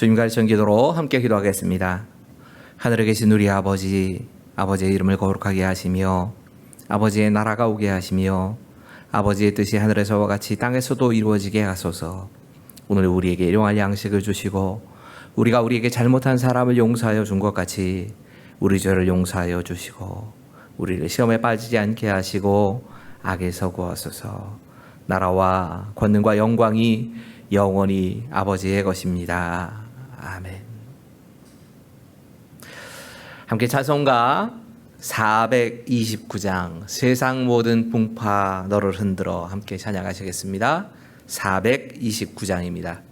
주님과 정기도로 함께 기도하겠습니다. 하늘에 계신 우리 아버지, 아버지의 이름을 거룩하게 하시며 아버지의 나라가 오게 하시며 아버지의 뜻이 하늘에서와 같이 땅에서도 이루어지게 하소서. 오늘 우리에게 일용할 양식을 주시고 우리가 우리에게 잘못한 사람을 용서하여 준 것 같이 우리 죄를 용서하여 주시고 우리를 시험에 빠지지 않게 하시고 악에서 구하소서. 나라와 권능과 영광이 영원히 아버지의 것입니다. 아멘. 함께 찬송가 429장 세상 모든 풍파 너를 흔들어 함께 찬양하시겠습니다. 429장입니다.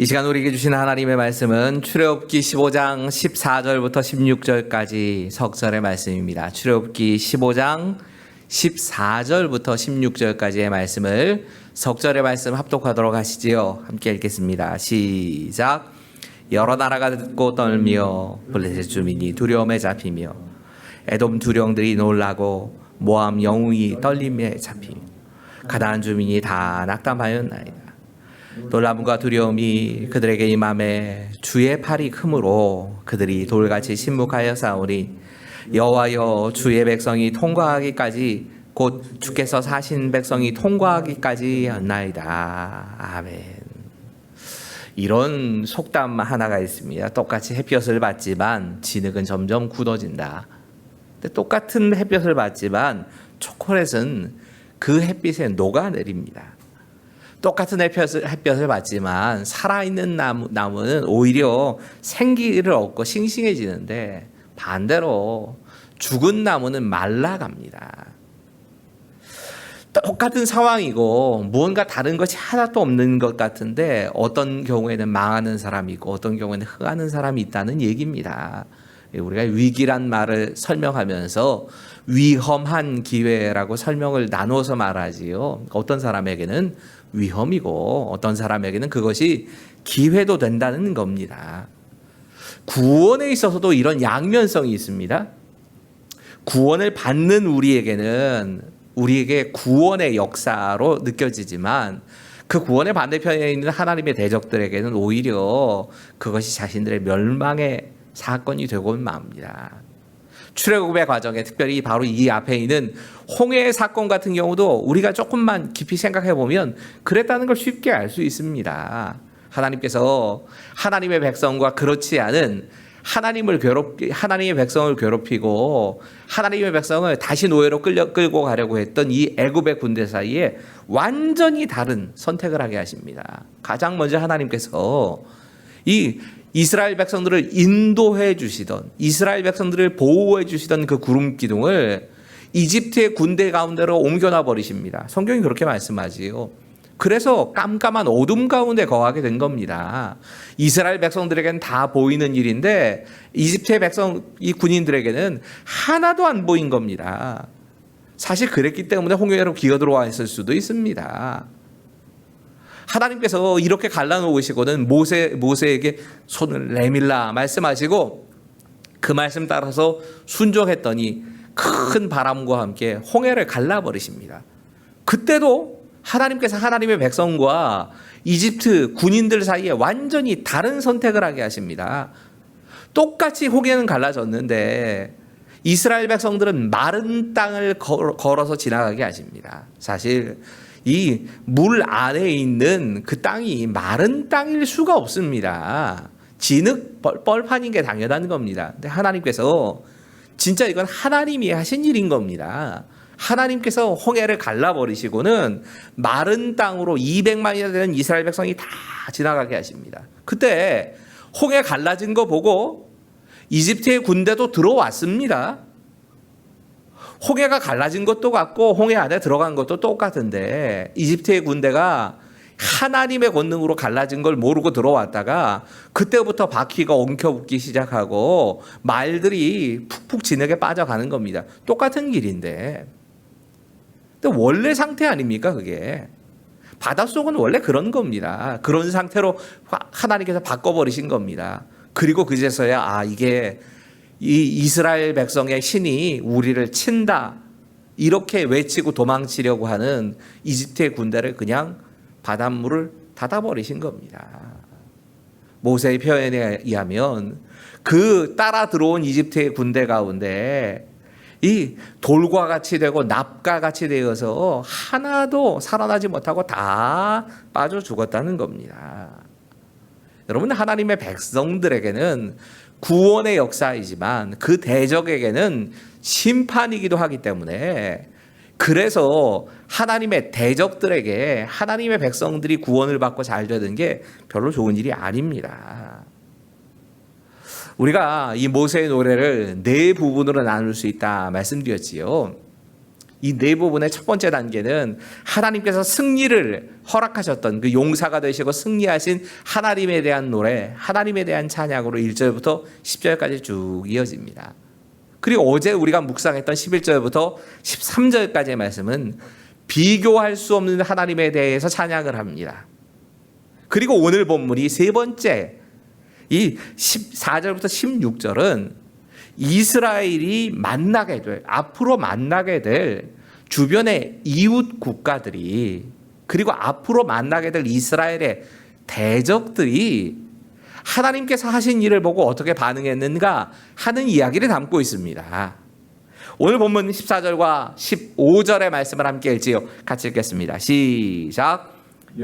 이 시간 우리에게 주신 하나님의 말씀은 출애굽기 15장 14절부터 16절까지 석절의 말씀입니다. 출애굽기 15장 14절부터 16절까지의 말씀을 석절의 말씀 합독하도록 하시지요. 함께 읽겠습니다. 시작. 여러 나라가 듣고 떨며 블레셋 주민이 두려움에 잡히며 에돔 두령들이 놀라고 모함 영웅이 떨림에 잡히며 가나안 주민이 다 낙담하였나이다. 놀람과 두려움이 그들에게 임함에 주의 팔이 크므로 그들이 돌같이 침묵하여 싸우니 여호와여 주의 백성이 통과하기까지 곧 주께서 사신 백성이 통과하기까지 였나이다. 아멘. 이런 속담 하나가 있습니다. 똑같이 햇볕을 받지만 진흙은 점점 굳어진다. 근데 똑같은 햇볕을 받지만 초콜릿은 그 햇빛에 녹아내립니다. 똑같은 햇볕을 받지만 살아있는 나무는 오히려 생기를 얻고 싱싱해지는데 반대로 죽은 나무는 말라갑니다. 똑같은 상황이고 무언가 다른 것이 하나도 없는 것 같은데 어떤 경우에는 망하는 사람이 있고 어떤 경우에는 흥하는 사람이 있다는 얘기입니다. 우리가 위기란 말을 설명하면서 위험한 기회라고 설명을 나누어서 말하지요. 어떤 사람에게는 위험이고 어떤 사람에게는 그것이 기회도 된다는 겁니다. 구원에 있어서도 이런 양면성이 있습니다. 구원을 받는 우리에게는 우리에게 구원의 역사로 느껴지지만 그 구원의 반대편에 있는 하나님의 대적들에게는 오히려 그것이 자신들의 멸망의 사건이 되고 맙니다. 출애굽의 과정에 특별히 바로 이 앞에 있는 홍해 사건 같은 경우도 우리가 조금만 깊이 생각해 보면 그랬다는 걸 쉽게 알 수 있습니다. 하나님께서 하나님의 백성과 그렇지 않은 하나님의 백성을 괴롭히고 하나님의 백성을 다시 노예로 끌고 가려고 했던 이 애굽의 군대 사이에 완전히 다른 선택을 하게 하십니다. 가장 먼저 하나님께서 이 이스라엘 백성들을 인도해 주시던, 이스라엘 백성들을 보호해 주시던 그 구름 기둥을 이집트의 군대 가운데로 옮겨놔 버리십니다. 성경이 그렇게 말씀하지요. 그래서 깜깜한 어둠 가운데 거하게 된 겁니다. 이스라엘 백성들에게는 다 보이는 일인데 이집트의 이 군인들에게는 하나도 안 보인 겁니다. 사실 그랬기 때문에 홍해로 기어 들어와 있을 수도 있습니다. 하나님께서 이렇게 갈라놓으시고는 모세에게 손을 내밀라 말씀하시고 그 말씀 따라서 순종했더니 큰 바람과 함께 홍해를 갈라버리십니다. 그때도 하나님께서 하나님의 백성과 이집트 군인들 사이에 완전히 다른 선택을 하게 하십니다. 똑같이 홍해는 갈라졌는데 이스라엘 백성들은 마른 땅을 걸어서 지나가게 하십니다. 사실 이 물 안에 있는 그 땅이 마른 땅일 수가 없습니다. 진흙 뻘판인 게 당연한 겁니다. 근데 하나님께서 진짜 이건 하나님이 하신 일인 겁니다. 하나님께서 홍해를 갈라버리시고는 마른 땅으로 200만이나 되는 이스라엘 백성이 다 지나가게 하십니다. 그때 홍해 갈라진 거 보고 이집트의 군대도 들어왔습니다. 홍해가 갈라진 것도 같고 홍해 안에 들어간 것도 똑같은데 이집트의 군대가 하나님의 권능으로 갈라진 걸 모르고 들어왔다가 그때부터 바퀴가 엉켜붙기 시작하고 말들이 푹푹 진흙에 빠져가는 겁니다. 똑같은 길인데 근데 원래 상태 아닙니까 그게. 바닷속은 원래 그런 겁니다. 그런 상태로 하나님께서 바꿔버리신 겁니다. 그리고 그제서야 이게 이 이스라엘 백성의 신이 우리를 친다 이렇게 외치고 도망치려고 하는 이집트의 군대를 그냥 바닷물을 닫아버리신 겁니다. 모세의 표현에 의하면 그 따라 들어온 이집트의 군대 가운데 이 돌과 같이 되고 납과 같이 되어서 하나도 살아나지 못하고 다 빠져 죽었다는 겁니다. 여러분 하나님의 백성들에게는 구원의 역사이지만 그 대적에게는 심판이기도 하기 때문에 그래서 하나님의 대적들에게 하나님의 백성들이 구원을 받고 잘 되는 게 별로 좋은 일이 아닙니다. 우리가 이 모세의 노래를 네 부분으로 나눌 수 있다 말씀드렸지요. 이 네 부분의 첫 번째 단계는 하나님께서 승리를 허락하셨던 그 용사가 되시고 승리하신 하나님에 대한 노래, 하나님에 대한 찬양으로 1절부터 10절까지 쭉 이어집니다. 그리고 어제 우리가 묵상했던 11절부터 13절까지의 말씀은 비교할 수 없는 하나님에 대해서 찬양을 합니다. 그리고 오늘 본문이 세 번째 이 14절부터 16절은 이스라엘이 만나게 될, 앞으로 만나게 될 주변의 이웃 국가들이 그리고 앞으로 만나게 될 이스라엘의 대적들이 하나님께서 하신 일을 보고 어떻게 반응했는가 하는 이야기를 담고 있습니다. 오늘 본문 14절과 15절의 말씀을 함께 읽지요. 같이 읽겠습니다. 시작.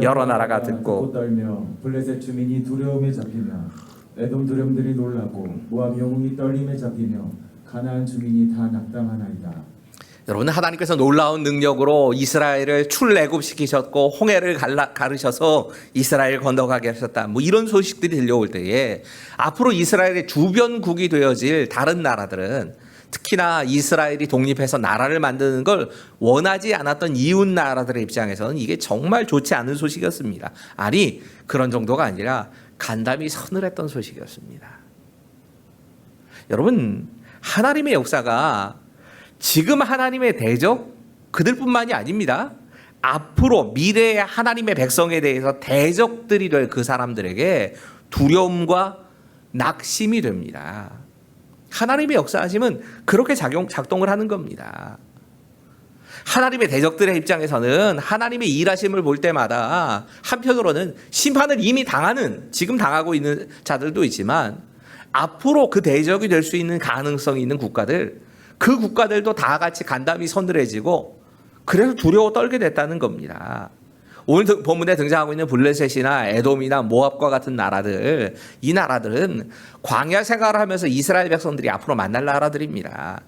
여러 나라가 듣고 떨며 블레셋 주민이 두려움에 잡히며 에돔 두령들이 놀라고 모압 영웅이 떨림에 잡히며 가나안 주민이 다 낙담하나이다. 여러분 하나님께서 놀라운 능력으로 이스라엘을 출애굽시키셨고 홍해를 가르셔서 이스라엘 건너가게 하셨다. 뭐 이런 소식들이 들려올 때에 앞으로 이스라엘의 주변국이 되어질 다른 나라들은 특히나 이스라엘이 독립해서 나라를 만드는 걸 원하지 않았던 이웃 나라들의 입장에서는 이게 정말 좋지 않은 소식이었습니다. 아니 그런 정도가 아니라 간담이 서늘했던 소식이었습니다. 여러분 하나님의 역사가 지금 하나님의 대적 그들뿐만이 아닙니다. 앞으로 미래의 하나님의 백성에 대해서 대적들이 될 그 사람들에게 두려움과 낙심이 됩니다. 하나님의 역사하심은 그렇게 작동을 하는 겁니다. 하나님의 대적들의 입장에서는 하나님의 일하심을 볼 때마다 한편으로는 심판을 이미 지금 당하고 있는 자들도 있지만 앞으로 그 대적이 될 수 있는 가능성이 있는 국가들, 그 국가들도 다 같이 간담이 서늘해지고 그래서 두려워 떨게 됐다는 겁니다. 오늘 본문에 등장하고 있는 블레셋이나 에돔이나 모압과 같은 나라들, 이 나라들은 광야 생활을 하면서 이스라엘 백성들이 앞으로 만날 나라들입니다.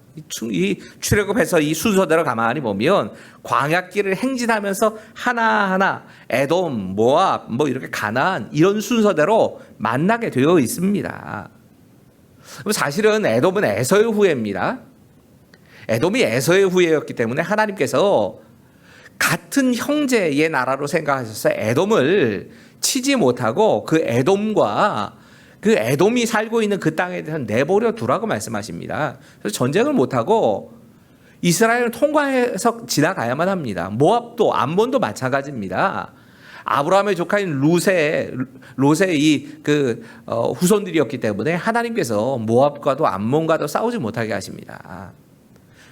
이 출애굽해서 이 순서대로 가만히 보면 광야길을 행진하면서 하나하나 에돔, 모압, 뭐 이렇게 가나안 이런 순서대로 만나게 되어 있습니다. 사실은 에돔은 에서의 후예입니다. 에돔이 에서의 후예였기 때문에 하나님께서 같은 형제의 나라로 생각하셔서 에돔을 치지 못하고 그 에돔과 그 에돔이 살고 있는 그 땅에 대해서 내버려 두라고 말씀하십니다. 그래서 전쟁을 못하고 이스라엘을 통과해서 지나가야만 합니다. 모압도 암몬도 마찬가지입니다. 아브라함의 조카인 롯의 후손들이었기 때문에 하나님께서 모압과도 암몬과도 싸우지 못하게 하십니다.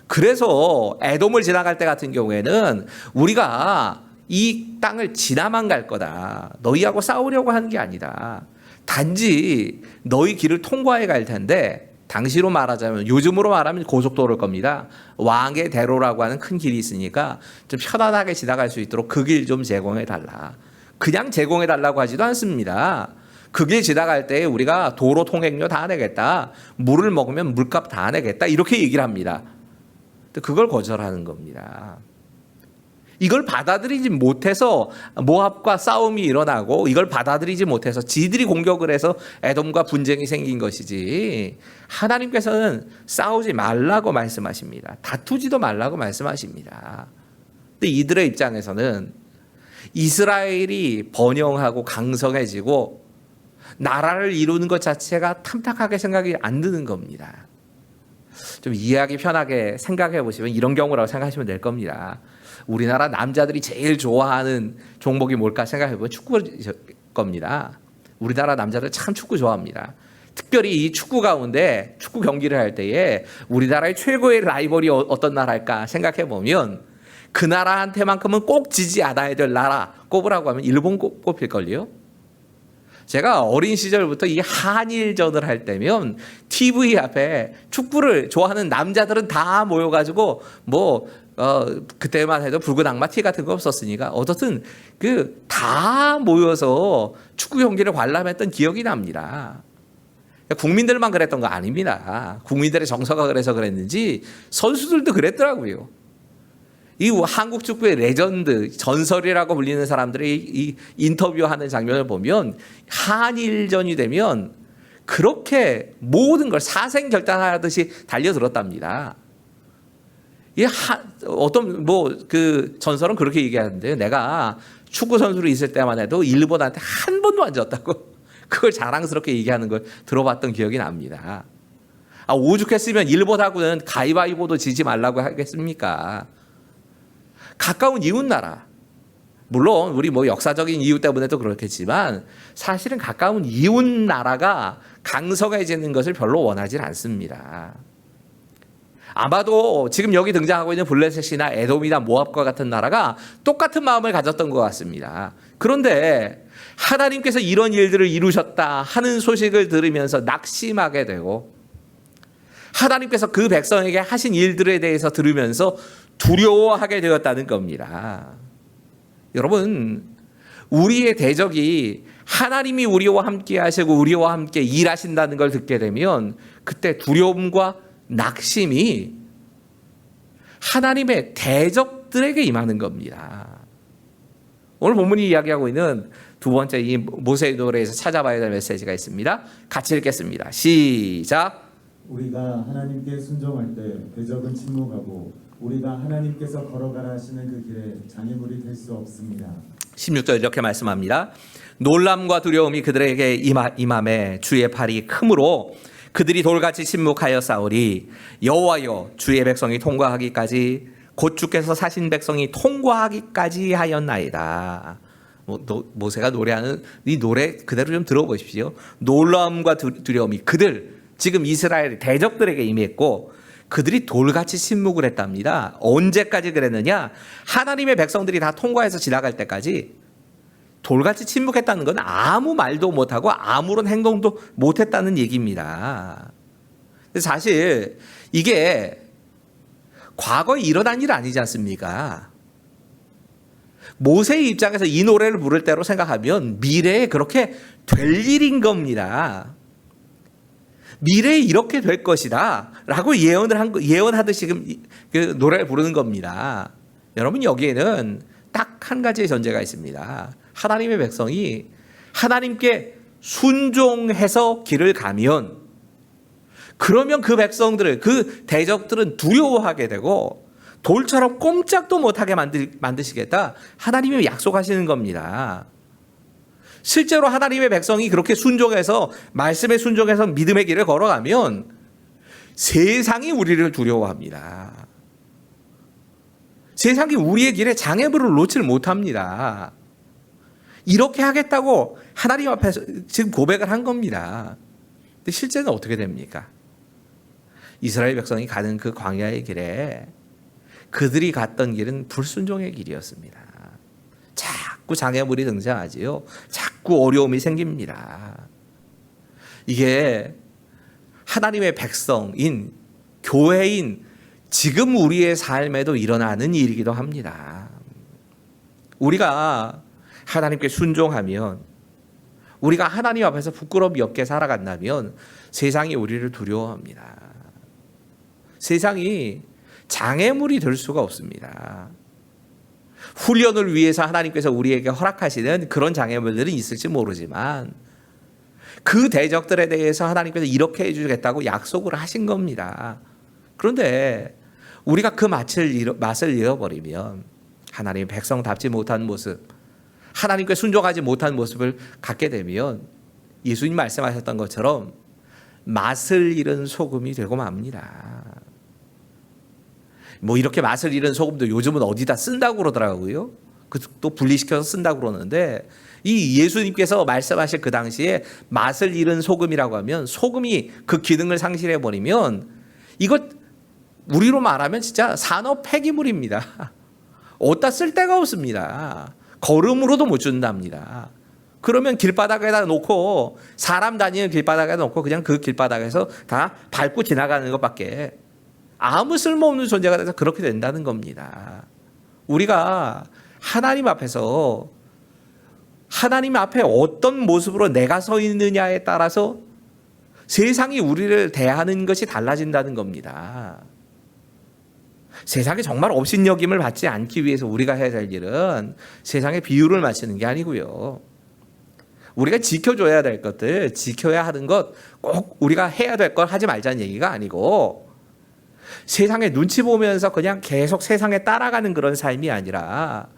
그래서 에돔을 지나갈 때 같은 경우에는 우리가 이 땅을 지나만 갈 거다. 너희하고 싸우려고 하는 게 아니다. 단지 너희 길을 통과해 갈 텐데 당시로 말하자면 요즘으로 말하면 고속도로일 겁니다. 왕의 대로라고 하는 큰 길이 있으니까 좀 편안하게 지나갈 수 있도록 그 길 좀 제공해 달라. 그냥 제공해 달라고 하지도 않습니다. 그 길 지나갈 때 우리가 도로 통행료 다 내겠다. 물을 먹으면 물값 다 내겠다. 이렇게 얘기를 합니다. 그걸 거절하는 겁니다. 이걸 받아들이지 못해서 모압과 싸움이 일어나고 이걸 받아들이지 못해서 지들이 공격을 해서 에돔과 분쟁이 생긴 것이지 하나님께서는 싸우지 말라고 말씀하십니다. 다투지도 말라고 말씀하십니다. 근데 이들의 입장에서는 이스라엘이 번영하고 강성해지고 나라를 이루는 것 자체가 탐탁하게 생각이 안 드는 겁니다. 좀 이해하기 편하게 생각해 보시면 이런 경우라고 생각하시면 될 겁니다. 우리나라 남자들이 제일 좋아하는 종목이 뭘까 생각해 보면 축구일 겁니다. 우리나라 남자들 참 축구 좋아합니다. 특별히 이 축구 가운데 축구 경기를 할 때에 우리나라의 최고의 라이벌이 어떤 나라일까 생각해 보면 그 나라한테만큼은 꼭 지지 않아야 될 나라 꼽으라고 하면 일본 꼽힐걸요. 제가 어린 시절부터 이 한일전을 할 때면 TV 앞에 축구를 좋아하는 남자들은 다 모여가지고 그때만 해도 붉은 악마 티 같은 거 없었으니까 어떻든 다 모여서 축구 경기를 관람했던 기억이 납니다. 국민들만 그랬던 거 아닙니다. 국민들의 정서가 그래서 그랬는지 선수들도 그랬더라고요. 이 한국 축구의 레전드, 전설이라고 불리는 사람들의 이 인터뷰하는 장면을 보면 한일전이 되면 그렇게 모든 걸 사생결단하듯이 달려들었답니다. 어떤 그 전설은 그렇게 얘기하는데요. 내가 축구 선수로 있을 때만 해도 일본한테 한 번도 안 졌다고 그걸 자랑스럽게 얘기하는 걸 들어봤던 기억이 납니다. 오죽했으면 일본하고는 가위바위보도 지지 말라고 하겠습니까? 가까운 이웃 나라, 물론 우리 역사적인 이유 때문에도 그렇겠지만 사실은 가까운 이웃 나라가 강성해지는 것을 별로 원하지 않습니다. 아마도 지금 여기 등장하고 있는 블레셋이나 에돔이나 모압과 같은 나라가 똑같은 마음을 가졌던 것 같습니다. 그런데 하나님께서 이런 일들을 이루셨다 하는 소식을 들으면서 낙심하게 되고 하나님께서 그 백성에게 하신 일들에 대해서 들으면서 두려워하게 되었다는 겁니다. 여러분, 우리의 대적이 하나님이 우리와 함께 하시고 우리와 함께 일하신다는 걸 듣게 되면 그때 두려움과 낙심이 하나님의 대적들에게 임하는 겁니다. 오늘 본문이 이야기하고 있는 두 번째 이 모세의 노래에서 찾아봐야 될 메시지가 있습니다. 같이 읽겠습니다. 시작. 우리가 하나님께 순종할 때 대적은 침묵하고 우리가 하나님께서 걸어가라 하시는 그 길에 장애물이 될 수 없습니다. 16절 이렇게 말씀합니다. 놀람과 두려움이 그들에게 임함에 주의 팔이 크므로 그들이 돌같이 침묵하여 싸우리. 여호와여, 주의 백성이 통과하기까지 곧 주께서 사신 백성이 통과하기까지 하였나이다. 모세가 노래하는 이 노래 그대로 좀 들어보십시오. 놀라움과 두려움이 그들, 지금 이스라엘 대적들에게 임했고 그들이 돌같이 침묵을 했답니다. 언제까지 그랬느냐? 하나님의 백성들이 다 통과해서 지나갈 때까지 돌같이 침묵했다는 건 아무 말도 못하고 아무런 행동도 못했다는 얘기입니다. 사실 이게 과거에 일어난 일 아니지 않습니까? 모세의 입장에서 이 노래를 부를 때로 생각하면 미래에 그렇게 될 일인 겁니다. 미래에 이렇게 될 것이다 라고 예언하듯이 지금 그 노래를 부르는 겁니다. 여러분, 여기에는 딱 한 가지의 전제가 있습니다. 하나님의 백성이 하나님께 순종해서 길을 가면, 그러면 그 백성들을, 그 대적들은 두려워하게 되고 돌처럼 꼼짝도 못하게 만드시겠다, 하나님이 약속하시는 겁니다. 실제로 하나님의 백성이 그렇게 순종해서, 말씀에 순종해서 믿음의 길을 걸어가면 세상이 우리를 두려워합니다. 세상이 우리의 길에 장애물을 놓지를 못합니다. 이렇게 하겠다고 하나님 앞에서 지금 고백을 한 겁니다. 근데 실제는 어떻게 됩니까? 이스라엘 백성이 가는 그 광야의 길에 그들이 갔던 길은 불순종의 길이었습니다. 자꾸 장애물이 등장하지요. 자꾸 어려움이 생깁니다. 이게 하나님의 백성인, 교회인 지금 우리의 삶에도 일어나는 일이기도 합니다. 우리가 하나님께 순종하면, 우리가 하나님 앞에서 부끄러움이 없게 살아간다면 세상이 우리를 두려워합니다. 세상이 장애물이 될 수가 없습니다. 훈련을 위해서 하나님께서 우리에게 허락하시는 그런 장애물들은 있을지 모르지만 그 대적들에 대해서 하나님께서 이렇게 해주겠다고 약속을 하신 겁니다. 그런데 우리가 그 맛을 잃어버리면 하나님의 백성답지 못한 모습, 하나님께 순종하지 못한 모습을 갖게 되면 예수님 말씀하셨던 것처럼 맛을 잃은 소금이 되고 맙니다. 뭐 이렇게 맛을 잃은 소금도 요즘은 어디다 쓴다고 그러더라고요. 또 분리시켜서 쓴다고 그러는데, 이 예수님께서 말씀하실 그 당시에 맛을 잃은 소금이라고 하면, 소금이 그 기능을 상실해 버리면 이것 우리로 말하면 진짜 산업 폐기물입니다. 어디다 쓸 데가 없습니다. 걸음으로도 못 준답니다. 그러면 길바닥에다 놓고, 사람 다니는 길바닥에다 놓고 그냥 그 길바닥에서 다 밟고 지나가는 것밖에 아무 쓸모없는 존재가 돼서 그렇게 된다는 겁니다. 우리가 하나님 앞에서, 하나님 앞에 어떤 모습으로 내가 서 있느냐에 따라서 세상이 우리를 대하는 것이 달라진다는 겁니다. 세상에 정말 업신여김을 받지 않기 위해서 우리가 해야 될 일은 세상에 비유를 맞추는 게 아니고요. 우리가 지켜줘야 될 것들, 지켜야 하는 것, 꼭 우리가 해야 될 걸 하지 말자는 얘기가 아니고, 세상에 눈치 보면서 그냥 계속 세상에 따라가는 그런 삶이 아니라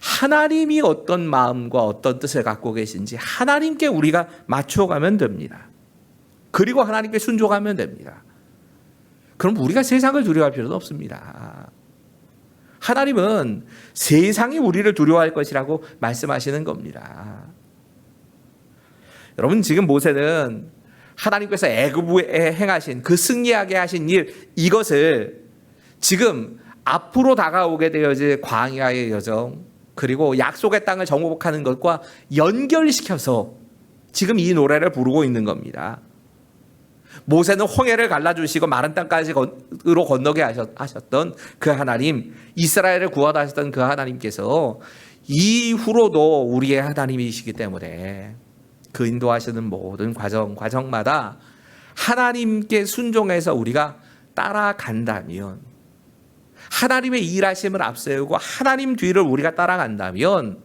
하나님이 어떤 마음과 어떤 뜻을 갖고 계신지 하나님께 우리가 맞춰가면 됩니다. 그리고 하나님께 순종하면 됩니다. 그럼 우리가 세상을 두려워할 필요는 없습니다. 하나님은 세상이 우리를 두려워할 것이라고 말씀하시는 겁니다. 여러분, 지금 모세는 하나님께서 애굽에 행하신 그 승리하게 하신 일, 이것을 지금 앞으로 다가오게 되어질 광야의 여정, 그리고 약속의 땅을 정복하는 것과 연결시켜서 지금 이 노래를 부르고 있는 겁니다. 모세는 홍해를 갈라주시고 마른 땅까지로 건너게 하셨던 그 하나님, 이스라엘을 구원하 하셨던 그 하나님께서 이후로도 우리의 하나님이시기 때문에 그 인도하시는 모든 과정마다 하나님께 순종해서 우리가 따라간다면, 하나님의 일하심을 앞세우고 하나님 뒤를 우리가 따라간다면,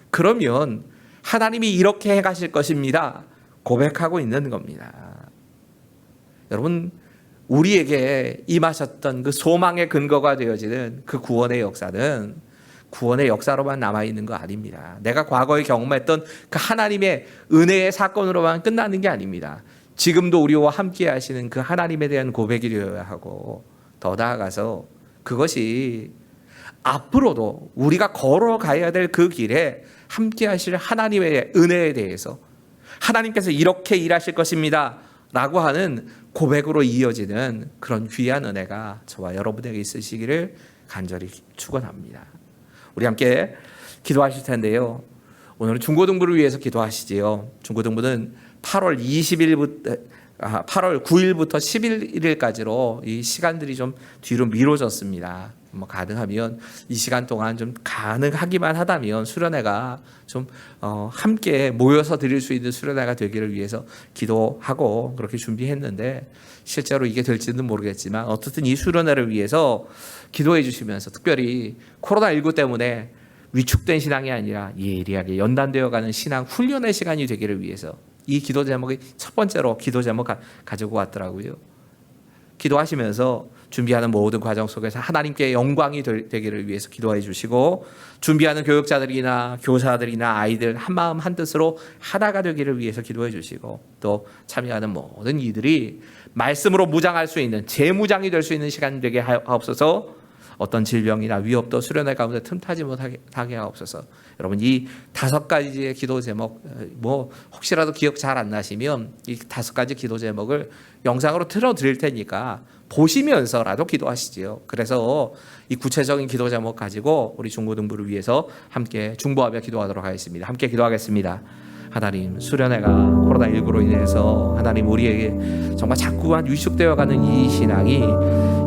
그러면 하나님이 이렇게 해가실 것입니다 고백하고 있는 겁니다. 여러분, 우리에게 임하셨던 그 소망의 근거가 되어지는 그 구원의 역사는 구원의 역사로만 남아있는 거 아닙니다. 내가 과거에 경험했던 그 하나님의 은혜의 사건으로만 끝나는 게 아닙니다. 지금도 우리와 함께 하시는 그 하나님에 대한 고백이 되어야 하고, 더 나아가서 그것이 앞으로도 우리가 걸어가야 될 그 길에 함께 하실 하나님의 은혜에 대해서, 하나님께서 이렇게 일하실 것입니다 라고 하는 고백으로 이어지는 그런 귀한 은혜가 저와 여러분에게 있으시기를 간절히 축원합니다. 우리 함께 기도하실 텐데요. 오늘은 중고등부를 위해서 기도하시지요. 중고등부는 8월 9일부터 11일까지로 이 시간들이 좀 뒤로 미뤄졌습니다. 뭐 가능하면 이 시간 동안 좀 가능하기만 하다면 수련회가 좀 함께 모여서 드릴 수 있는 수련회가 되기를 위해서 기도하고 그렇게 준비했는데 실제로 이게 될지는 모르겠지만 어쨌든 이 수련회를 위해서 기도해 주시면서 특별히 코로나19 때문에 위축된 신앙이 아니라 예리하게 연단되어가는 신앙 훈련의 시간이 되기를 위해서 이 기도 제목이 첫 번째로 기도 제목 가지고 왔더라고요. 기도하시면서 준비하는 모든 과정 속에서 하나님께 영광이 되기를 위해서 기도해 주시고 준비하는 교육자들이나 교사들이나 아이들 한마음 한뜻으로 하나가 되기를 위해서 기도해 주시고 또 참여하는 모든 이들이 말씀으로 무장할 수 있는 재무장이 될 수 있는 시간이 되게 하옵소서. 어떤 질병이나 위협도 수련회 가운데 틈타지 못하게 하옵소서. 여러분 이 5가지의 기도 제목 뭐 혹시라도 기억 잘 안 나시면 이 5가지 기도 제목을 영상으로 틀어드릴 테니까 보시면서라도 기도하시지요. 그래서 이 구체적인 기도 제목 가지고 우리 중고등부를 위해서 함께 중보하며 기도하도록 하겠습니다. 함께 기도하겠습니다. 하나님, 수련회가 코로나19로 인해서 하나님 우리에게 정말 자꾸만 위축되어가는 이 신앙이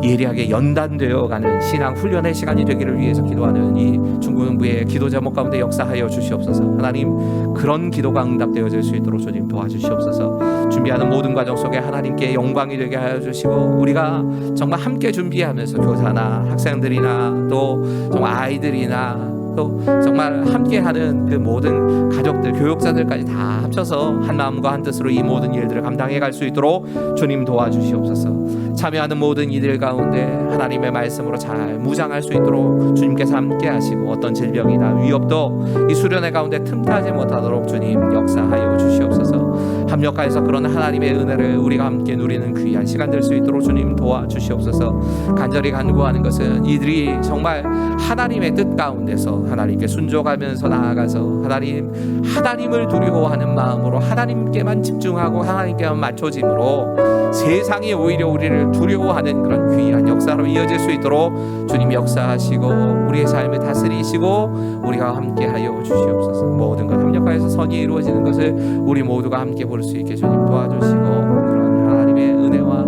예리하게 연단되어가는 신앙 훈련의 시간이 되기를 위해서 기도하는 이 중고등부의 기도 제목 가운데 역사하여 주시옵소서. 하나님, 그런 기도가 응답되어질 수 있도록 주님 도와주시옵소서. 준비하는 모든 과정 속에 하나님께 영광이 되게 하여 주시고 우리가 정말 함께 준비하면서 교사나 학생들이나 또 정말 아이들이나 또 정말 함께하는 그 모든 가족들, 교육자들까지 다 합쳐서 한 마음과 한 뜻으로 이 모든 일들을 감당해 갈 수 있도록 주님 도와주시옵소서. 참여하는 모든 이들 가운데 하나님의 말씀으로 잘 무장할 수 있도록 주님께서 함께하시고 어떤 질병이나 위협도 이 수련회 가운데 틈타지 못하도록 주님 역사하여 주시옵소서. 합력하여서 그런 하나님의 은혜를 우리가 함께 누리는 귀한 시간 될 수 있도록 주님 도와주시옵소서. 간절히 간구하는 것은 이들이 정말 하나님의 뜻 가운데서 하나님께 순종하면서 나아가서 하나님을 두려워하는 마음으로 하나님께만 집중하고 하나님께만 맞춰짐으로 세상이 오히려 우리를 두려워하는 그런 귀한 역사로 이어질 수 있도록 주님 역사하시고 우리의 삶을 다스리시고 우리가 함께하여 주시옵소서. 모든 것 합력하여서 선이 이루어지는 것을 우리 모두가 함께 볼 수 있게 주님 도와주시고 그런 하나님의 은혜와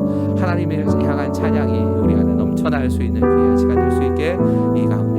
하나님을 향한 찬양이 우리 안에 넘쳐날 수 있는 귀한 시간 될 수 있게 이 가운데